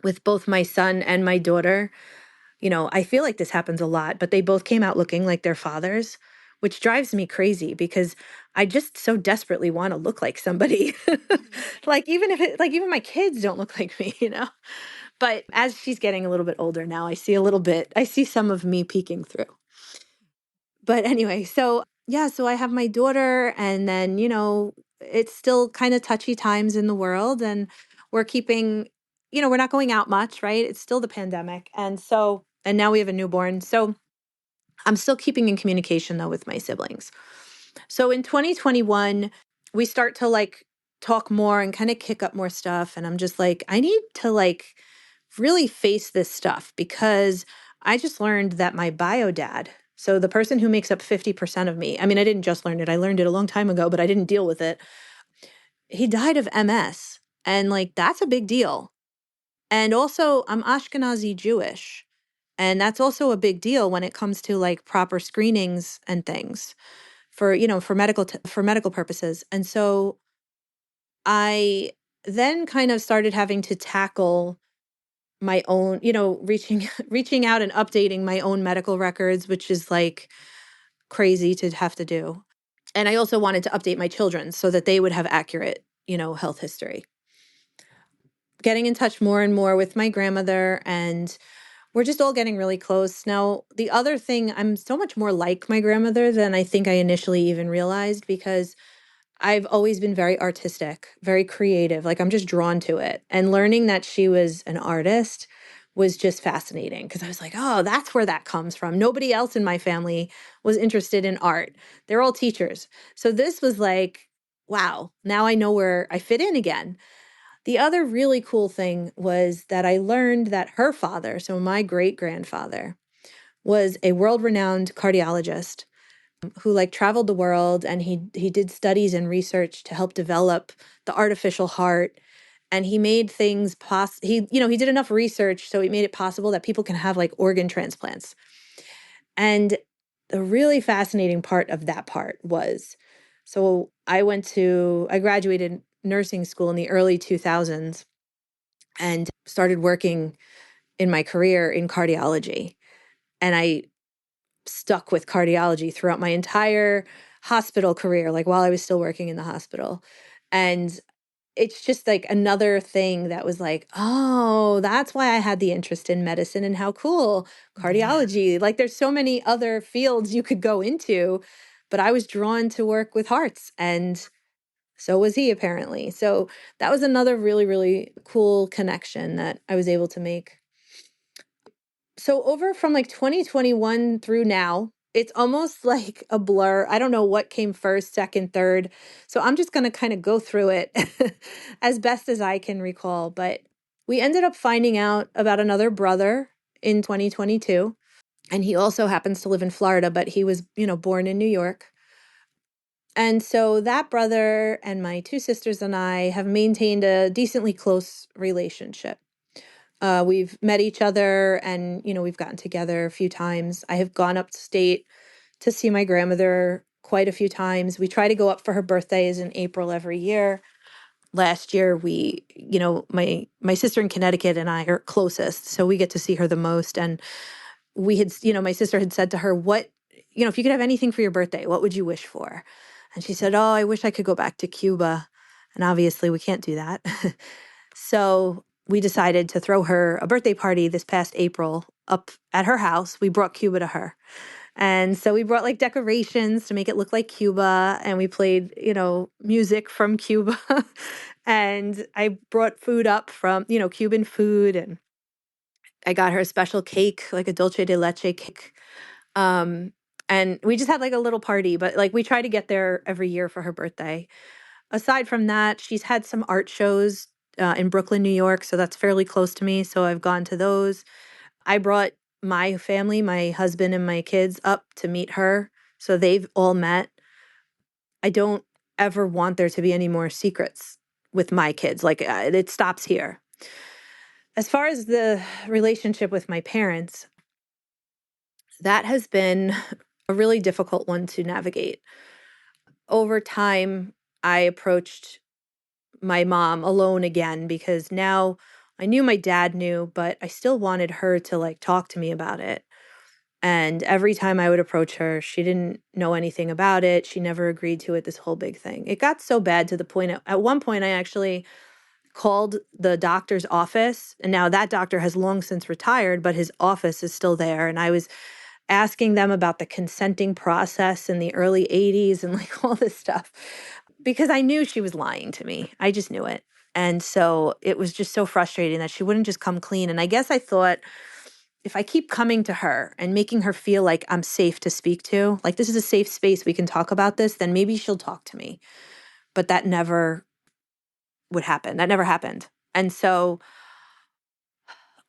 with both my son and my daughter, I feel like this happens a lot, but they both came out looking like their fathers, which drives me crazy because I just so desperately want to look like somebody. Like even my kids don't look like me. But as she's getting a little bit older now, I see some of me peeking through. But anyway, so yeah, so I have my daughter and then, it's still kind of touchy times in the world and we're keeping, we're not going out much, right? It's still the pandemic. And now we have a newborn. So I'm still keeping in communication though with my siblings. So in 2021, we start to like talk more and kind of kick up more stuff. And I'm just like, I need to like really face this stuff because I just learned that my bio dad, so the person who makes up 50% of me, I mean, I didn't just learn it, I learned it a long time ago, but I didn't deal with it. He died of MS. And like, that's a big deal. And also, I'm Ashkenazi Jewish. And that's also a big deal when it comes to like proper screenings and things for medical purposes. And so I then kind of started having to tackle my own, reaching out and updating my own medical records, which is like crazy to have to do. And I also wanted to update my children so that they would have accurate, health history. Getting in touch more and more with my grandmother, and we're just all getting really close. Now, the other thing, I'm so much more like my grandmother than I think I initially even realized because I've always been very artistic, very creative. Like I'm just drawn to it. And learning that she was an artist was just fascinating because I was like, oh, that's where that comes from. Nobody else in my family was interested in art. They're all teachers. So this was like, wow, now I know where I fit in again. The other really cool thing was that I learned that her father, so my great grandfather, was a world renowned cardiologist who like traveled the world and he did studies and research to help develop the artificial heart and he made things he did enough research so he made it possible that people can have like organ transplants. And the really fascinating part of that part was so I graduated nursing school in the early 2000s and started working in my career in cardiology. And I stuck with cardiology throughout my entire hospital career, like while I was still working in the hospital. And it's just like another thing that was like, oh, that's why I had the interest in medicine and how cool Yeah. cardiology. Like there's so many other fields you could go into, but I was drawn to work with hearts and so was he apparently. So that was another really, really cool connection that I was able to make. So over from like 2021 through now, it's almost like a blur. I don't know what came first, second, third. So I'm just going to kind of go through it as best as I can recall. But we ended up finding out about another brother in 2022. And he also happens to live in Florida, but he was, born in New York. And so that brother and my two sisters and I have maintained a decently close relationship. We've met each other and, we've gotten together a few times. I have gone upstate to see my grandmother quite a few times. We try to go up for her birthdays in April every year. Last year, my sister in Connecticut and I are closest, so we get to see her the most. And my sister had said to her, if you could have anything for your birthday, what would you wish for? And she said, oh, I wish I could go back to Cuba. And obviously we can't do that. So we decided to throw her a birthday party this past April up at her house. We brought Cuba to her. And so we brought like decorations to make it look like Cuba, and we played, music from Cuba. And I brought food up from, Cuban food, and I got her a special cake, like a dulce de leche cake. Um, and we just had like a little party, but like we try to get there every year for her birthday. Aside from that, she's had some art shows in Brooklyn, New York, so that's fairly close to me. So I've gone to those. I brought my family, my husband and my kids up to meet her. So they've all met. I don't ever want there to be any more secrets with my kids. Like it stops here. As far as the relationship with my parents, that has been a really difficult one to navigate. Over time, I approached my mom alone again because now I knew my dad knew, but I still wanted her to like talk to me about it. And every time I would approach her, she didn't know anything about it. She never agreed to it, this whole big thing. It got so bad to the point at one point I actually called the doctor's office. And now that doctor has long since retired, but his office is still there. And I was asking them about the consenting process in the early 80s and like all this stuff because I knew she was lying to me. I just knew it. And so it was just so frustrating that she wouldn't just come clean. And I guess I thought if I keep coming to her and making her feel like I'm safe to speak to, like this is a safe space, we can talk about this, then maybe she'll talk to me. But that never would happen. That never happened. And so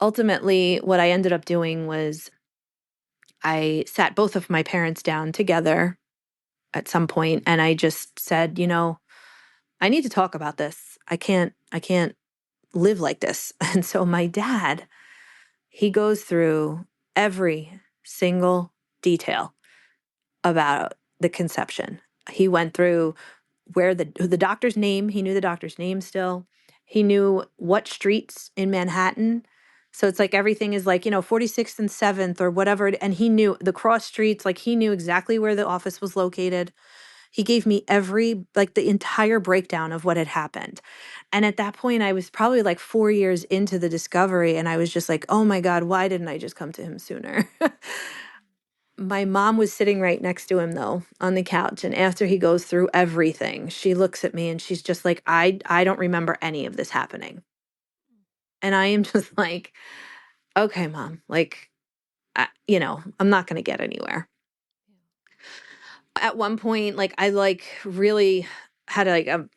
ultimately, what I ended up doing was I sat both of my parents down together at some point and I just said, I need to talk about this. I can't live like this. And so my dad, he goes through every single detail about the conception. He went through where the doctor's name, he knew the doctor's name still. He knew what streets in Manhattan. So it's like everything is like, 46th and 7th or whatever. And he knew the cross streets, like he knew exactly where the office was located. He gave me like the entire breakdown of what had happened. And at that point, I was probably like 4 years into the discovery. And I was just like, oh my God, why didn't I just come to him sooner? My mom was sitting right next to him though on the couch, and after he goes through everything, she looks at me and she's just like, I don't remember any of this happening. And I am just like, okay, mom, like I'm not going to get anywhere. At one point, like I like really had like a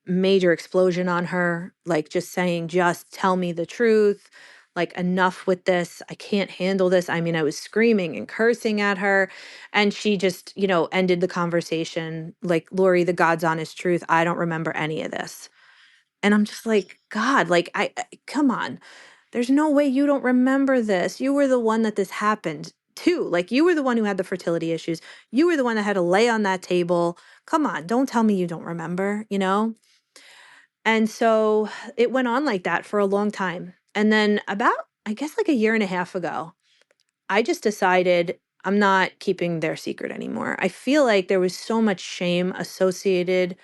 major explosion on her, like just saying, just tell me the truth. Like enough with this. I can't handle this. I mean, I was screaming and cursing at her. And she just, ended the conversation like, Lori, the God's honest truth. I don't remember any of this. And I'm just like, God, like, come on. There's no way you don't remember this. You were the one that this happened to. Like, you were the one who had the fertility issues. You were the one that had to lay on that table. Come on, don't tell me you don't remember? And so it went on like that for a long time. And then about, I guess, like a year and a half ago, I just decided I'm not keeping their secret anymore. I feel like there was so much shame associated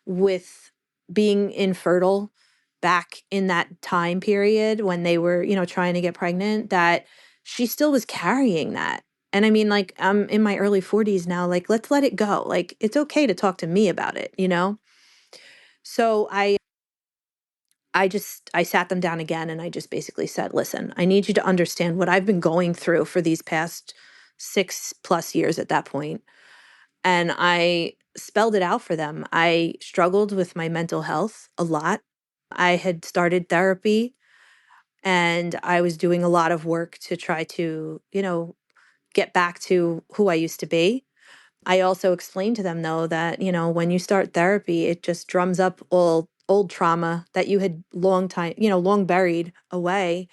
with being infertile back in that time period when they were, trying to get pregnant, that she still was carrying that. And I mean, like, I'm in my early 40s now, like, let's let it go. Like, it's okay to talk to me about it? So I sat them down again and I just basically said, listen, I need you to understand what I've been going through for these past 6+ years at that point. And I spelled it out for them. I struggled with my mental health a lot. I had started therapy and I was doing a lot of work to try to, get back to who I used to be. I also explained to them though that, when you start therapy, it just drums up all old trauma that you had long buried away.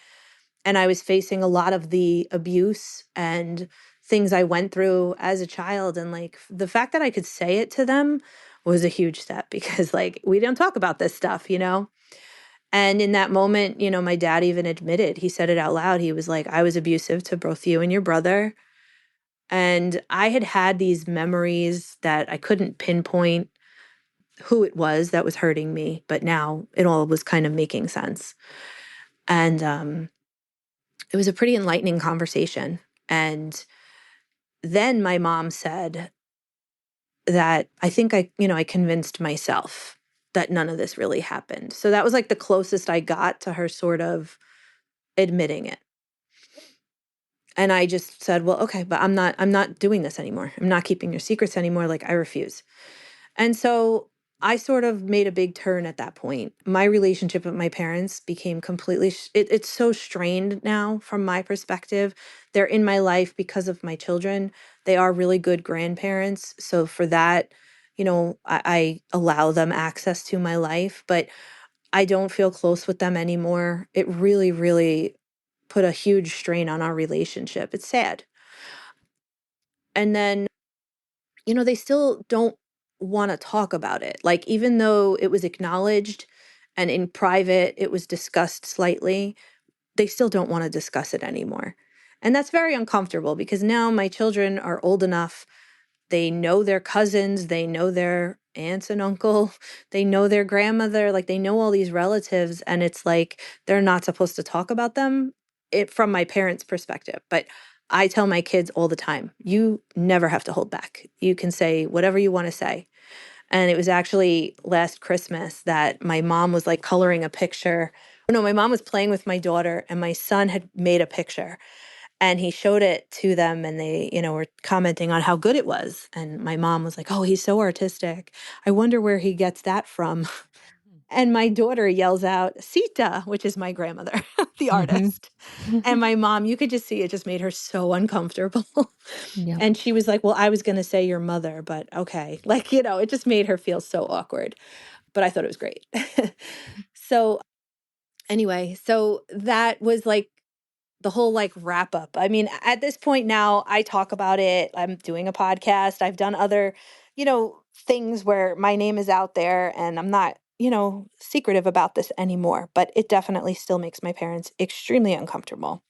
And I was facing a lot of the abuse and things I went through as a child. And like the fact that I could say it to them was a huge step because like we don't talk about this stuff. And in that moment, my dad even admitted, he said it out loud. He was like, I was abusive to both you and your brother. And I had had these memories that I couldn't pinpoint who it was that was hurting me, but now it all was kind of making sense. And it was a pretty enlightening conversation. And then my mom said that I think I convinced myself that none of this really happened. So that was like the closest I got to her sort of admitting it. And I just said, well, okay, but I'm not doing this anymore. I'm not keeping your secrets anymore. Like, I refuse. And so I sort of made a big turn at that point. My relationship with my parents became completely, it's so strained now from my perspective. They're in my life because of my children. They are really good grandparents. So for that, I allow them access to my life, but I don't feel close with them anymore. It really, really put a huge strain on our relationship. It's sad. And then they still don't want to talk about it. Like, even though it was acknowledged and in private, it was discussed slightly, they still don't want to discuss it anymore. And that's very uncomfortable because now my children are old enough. They know their cousins, they know their aunts and uncle, they know their grandmother, like they know all these relatives. And it's like they're not supposed to talk about them from my parents' perspective. But I tell my kids all the time, you never have to hold back. You can say whatever you want to say. And it was actually last Christmas that my mom was like coloring a picture. No, my mom was playing with my daughter, and my son had made a picture, and he showed it to them, and they, were commenting on how good it was. And my mom was like, oh, he's so artistic. I wonder where he gets that from. And my daughter yells out, Sita, which is my grandmother, the Mhm. artist. And my mom, you could just see it just made her so uncomfortable. Yep. And she was like, well, I was going to say your mother, but okay. Like, it just made her feel so awkward. But I thought it was great. So anyway, so that was like the whole like wrap up. I mean, at this point now, I talk about it. I'm doing a podcast. I've done other, things where my name is out there, and I'm not, secretive about this anymore, but it definitely still makes my parents extremely uncomfortable.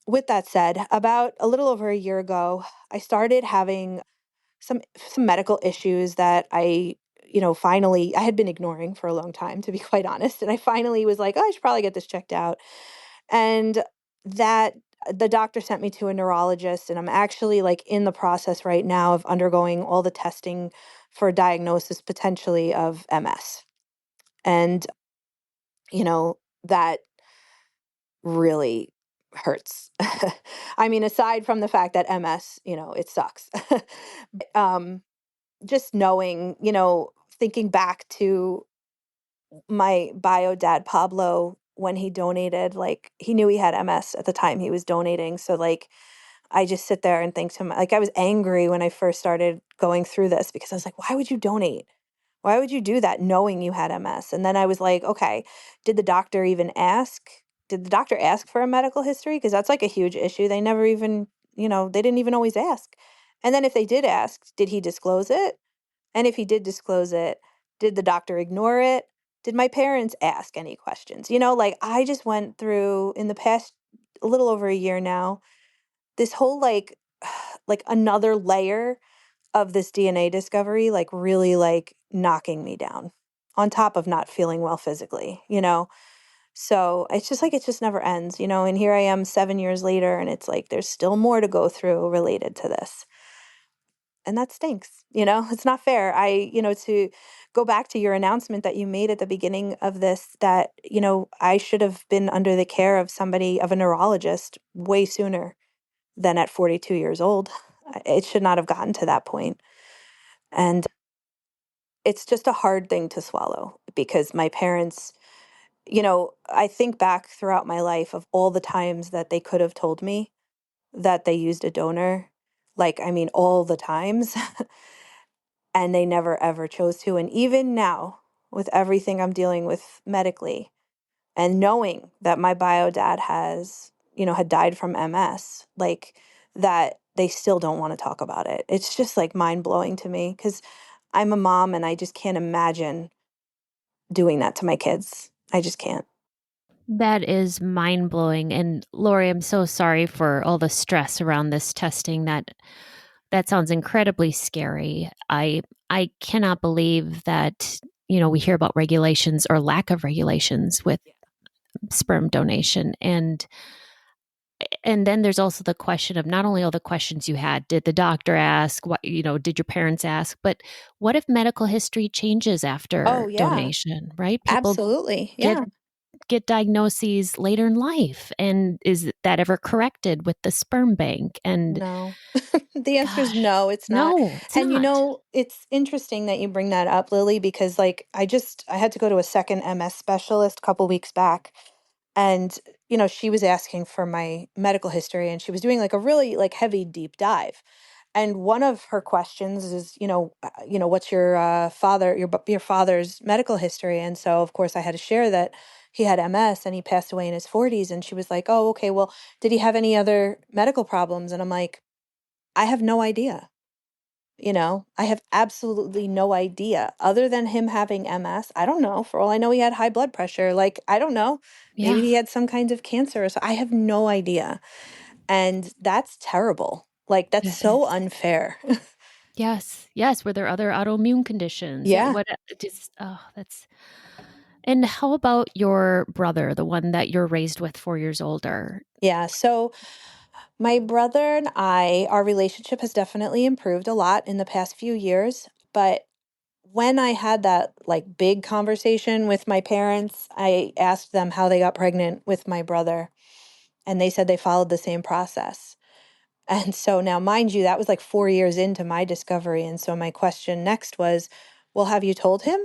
With that said, about a little over a year ago, I started having some medical issues that finally I had been ignoring for a long time, to be quite honest. And I finally was like, oh, I should probably get this checked out. And that the doctor sent me to a neurologist, and I'm actually like in the process right now of undergoing all the testing for a diagnosis potentially of MS. And that really hurts. I mean, aside from the fact that MS, it sucks. Just knowing, thinking back to my bio dad, Pablo, when he donated, like he knew he had MS at the time he was donating. So, like, I just sit there and think to him, like, I was angry when I first started going through this because I was like, why would you donate? Why would you do that knowing you had MS? And then I was like, okay, did the doctor even ask? Did the doctor ask for a medical history? Because that's like a huge issue. They never even, they didn't even always ask. And then if they did ask, did he disclose it? And if he did disclose it, did the doctor ignore it? Did my parents ask any questions? Like I just went through in the past a little over a year now, this whole like another layer of this DNA discovery, like really like knocking me down on top of not feeling well physically. So it's just like it just never ends. And here I am 7 years later, and it's like there's still more to go through related to this. And that stinks. It's not fair. To go back to your announcement that you made at the beginning of this, that, I should have been under the care of somebody, of a neurologist, way sooner than at 42 years old. It should not have gotten to that point. And it's just a hard thing to swallow because my parents, I think back throughout my life of all the times that they could have told me that they used a donor. Like, I mean, all the times. And they never ever chose to. And even now, with everything I'm dealing with medically, and knowing that my bio dad had died from MS, like that they still don't want to talk about it. It's just like mind blowing to me because I'm a mom and I just can't imagine doing that to my kids. I just can't. That is mind blowing. And Lori, I'm so sorry for all the stress around this testing. That sounds incredibly scary. I cannot believe that, we hear about regulations or lack of regulations with Yeah. sperm donation. And and then there's also the question of not only all the questions you had, did the doctor ask, what, did your parents ask, but what if medical history changes Oh, after yeah, donation, right? People absolutely. get Yeah. get diagnoses later in life, and is that ever corrected with the sperm bank? And No. The answer is gosh, no, it's not. no, it's And not. it's interesting that you bring that up, Lily, because like I had to go to a second MS specialist a couple weeks back. And, she was asking for my medical history and she was doing like a really like heavy deep dive. And one of her questions is, what's your your father's medical history? And so of course I had to share that he had MS and he passed away in his 40s. And she was like, "Oh, okay, well, did he have any other medical problems?" And I'm like, "I have no idea." I have absolutely no idea. Other than him having MS, I don't know. For all I know, he had high blood pressure. Like, I don't know. Maybe Yeah, he had some kind of cancer. So I have no idea. And that's terrible. Like, that's it so is. unfair. Yes, yes. Were there other autoimmune conditions? Yeah. What? Just that's. And how about your brother, the one that you're raised with, 4 years older? Yeah. So my brother and our relationship has definitely improved a lot in the past few years. But when I had that like big conversation with my parents, I asked them how they got pregnant with my brother. And they said they followed the same process. And so now, mind you, that was like 4 years into my discovery. And so my question next was, well, have you told him?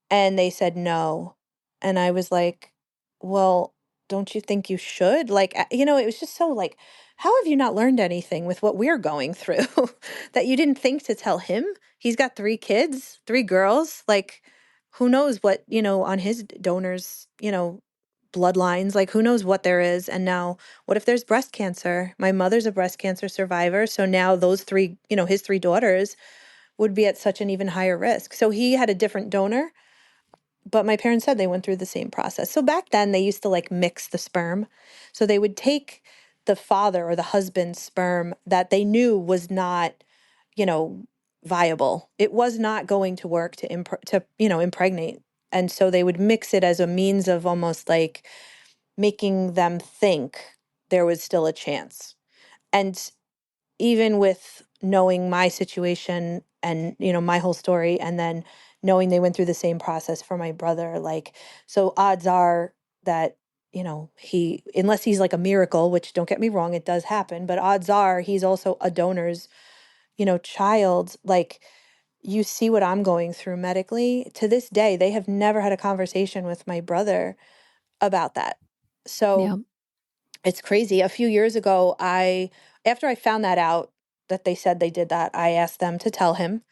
And they said no. And I was like, well, don't you think you should? Like, it was just so like, how have you not learned anything with what we're going through that you didn't think to tell him? He's got 3 kids, 3 girls. Like, who knows what, on his donors, bloodlines, like who knows what there is. And now, what if there's breast cancer? My mother's a breast cancer survivor. So now those three, his 3 daughters would be at such an even higher risk. So he had a different donor, but my parents said they went through the same process. So back then they used to like mix the sperm. So they would take the father or the husband's sperm that they knew was not, you know, viable. It was not going to work to impregnate. And so they would mix it as a means of almost like making them think there was still a chance. And even with knowing my situation and my whole story, and then knowing they went through the same process for my brother, like, so odds are that he, unless he's like a miracle, which don't get me wrong, it does happen, but odds are he's also a donor's child. Like, you see what I'm going through medically to this day. They have never had a conversation with my brother about that. So Yeah. it's crazy. A few years ago, after I found that out, that they said they did that, I asked them to tell him,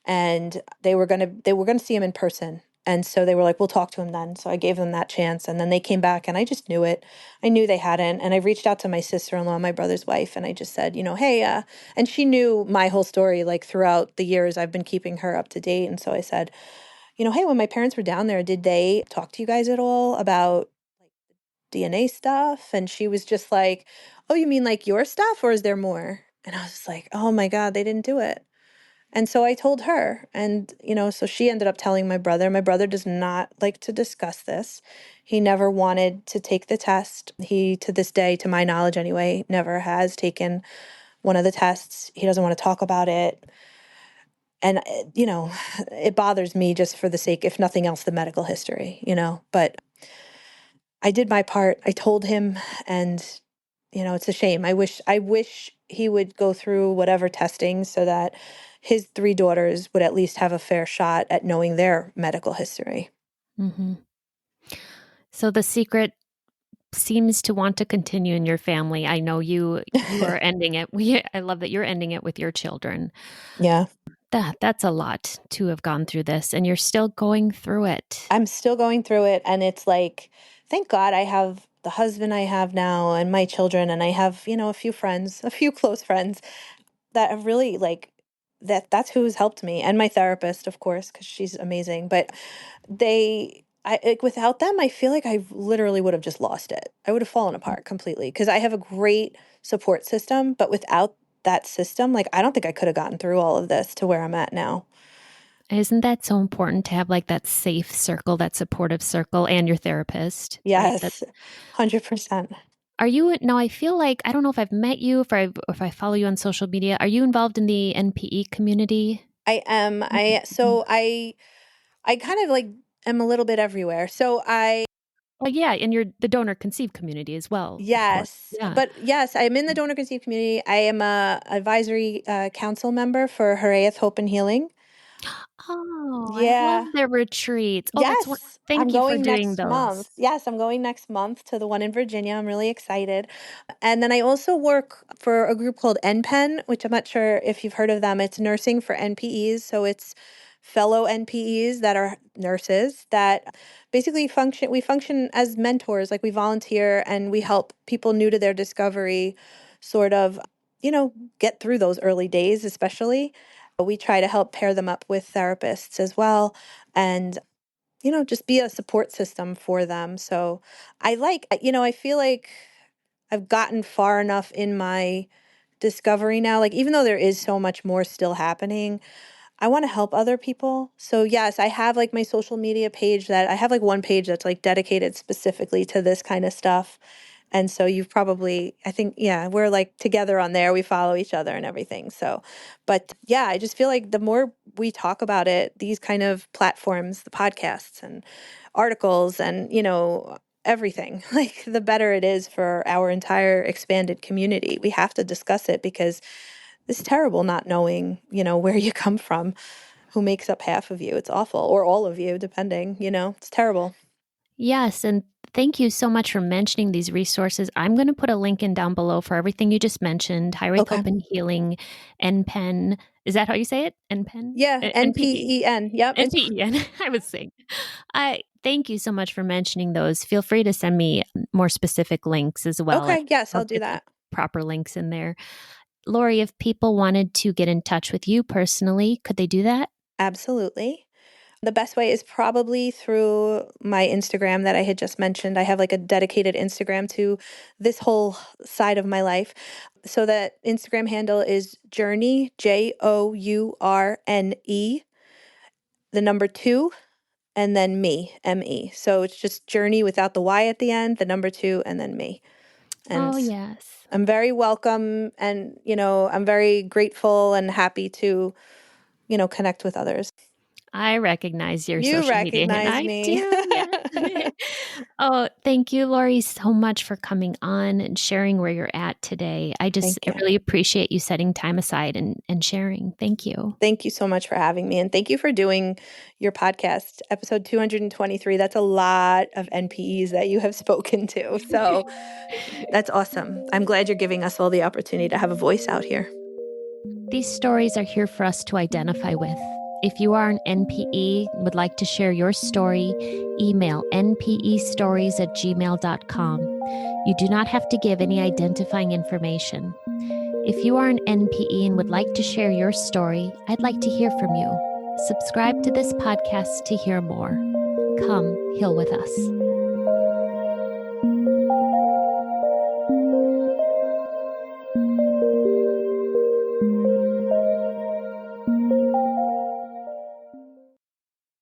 and they were gonna see him in person. And so they were like, "We'll talk to him then." So I gave them that chance, and then they came back, and I just knew it. I knew they hadn't, and I reached out to my sister-in-law, my brother's wife, and I just said, "Hey," and she knew my whole story. Like, throughout the years, I've been keeping her up to date, and so I said, "Hey, when my parents were down there, did they talk to you guys at all about DNA stuff?" And she was just like, "Oh, you mean like your stuff, or is there more?" And I was just like, "Oh my God, they didn't do it." And so I told her, and so she ended up telling my brother. My brother does not like to discuss this. He never wanted to take the test. He, to this day, to my knowledge anyway, never has taken one of the tests. He doesn't want to talk about it. And, it bothers me just for the sake, if nothing else, the medical history. But I did my part. I told him, and it's a shame. I wish he would go through whatever testing so that his 3 daughters would at least have a fair shot at knowing their medical history. Hmm. So the secret seems to want to continue in your family. I know you are ending it. I love that you're ending it with your children. Yeah. That's a lot to have gone through this, and you're still going through it. I'm still going through it, and it's like, thank God I have the husband I have now and my children, and I have, a few friends, a few close friends that have really like that's who's helped me, and my therapist, of course, because she's amazing. But without them, I feel like I literally would have just lost it. I would have fallen apart completely, because I have a great support system, but without that system, like, I don't think I could have gotten through all of this to where I'm at now. Isn't that so important to have like that safe circle, that supportive circle, and your therapist, right? Yes, 100%. Are you now? I feel like I don't know if I've met you, if I follow you on social media. Are you involved in the NPE community? I am. I kind of like am a little bit everywhere. Oh yeah, and you're the donor conceived community as well, of course. Yes, Yeah. but yes, I'm in the donor conceived community. I am a advisory council member for Hiraeth Hope and Healing. Oh, I love Yeah. their retreats. Oh, that's one. Yes, I'm Thank you for going doing next those. month. Yes, I'm going next month to the one in Virginia. I'm really excited. And then I also work for a group called NPEN, which I'm not sure if you've heard of them. It's nursing for NPEs. So it's fellow NPEs that are nurses that basically we function as mentors. Like we volunteer and we help people new to their discovery sort of, get through those early days, especially. We try to help pair them up with therapists as well. And just be a support system for them. So I feel like I've gotten far enough in my discovery now. Like, even though there is so much more still happening, I want to help other people. So yes, I have like my social media page that I have like one page that's like dedicated specifically to this kind of stuff. And so you've probably, I think, yeah, we're like together on there. We follow each other and everything. So, but yeah, I just feel like the more we talk about it, these kind of platforms, the podcasts and articles and, everything, like the better it is for our entire expanded community. We have to discuss it because it's terrible not knowing, where you come from, who makes up half of you. It's awful, or all of you, depending, it's terrible. Yes, and thank you so much for mentioning these resources. I'm going to put a link in down below for everything you just mentioned. Hiraeth Okay. Hope and Healing, NPEN. Is that how you say it? NPEN? Yeah, NPE? NPEN. Yep. It's NPEN. I was saying. I thank you so much for mentioning those. Feel free to send me more specific links as well. okay. Yes, I'll I'll do get the that. proper links in there. Lori, if people wanted to get in touch with you personally, could they do that? Absolutely. The best way is probably through my Instagram that I had just mentioned. I have like a dedicated Instagram to this whole side of my life. So that Instagram handle is Journey, Journe, the number two, and then me, ME. So it's just Journey without the Y at the end, the number two, and then me. Oh, And yes. I'm very welcome and, I'm very grateful and happy to, connect with others. I recognize your You social media, and recognize I me. do, yeah. Oh, thank you, Lori, so much for coming on and sharing where you're at today. Thank I you. really appreciate you setting time aside and sharing. Thank you. Thank you so much for having me. And thank you for doing your podcast, episode 223. That's a lot of NPEs that you have spoken to. So that's awesome. I'm glad you're giving us all the opportunity to have a voice out here. These stories are here for us to identify with. If you are an NPE and would like to share your story, email npestories@gmail.com. You do not have to give any identifying information. If you are an NPE and would like to share your story, I'd like to hear from you. Subscribe to this podcast to hear more. Come heal with us.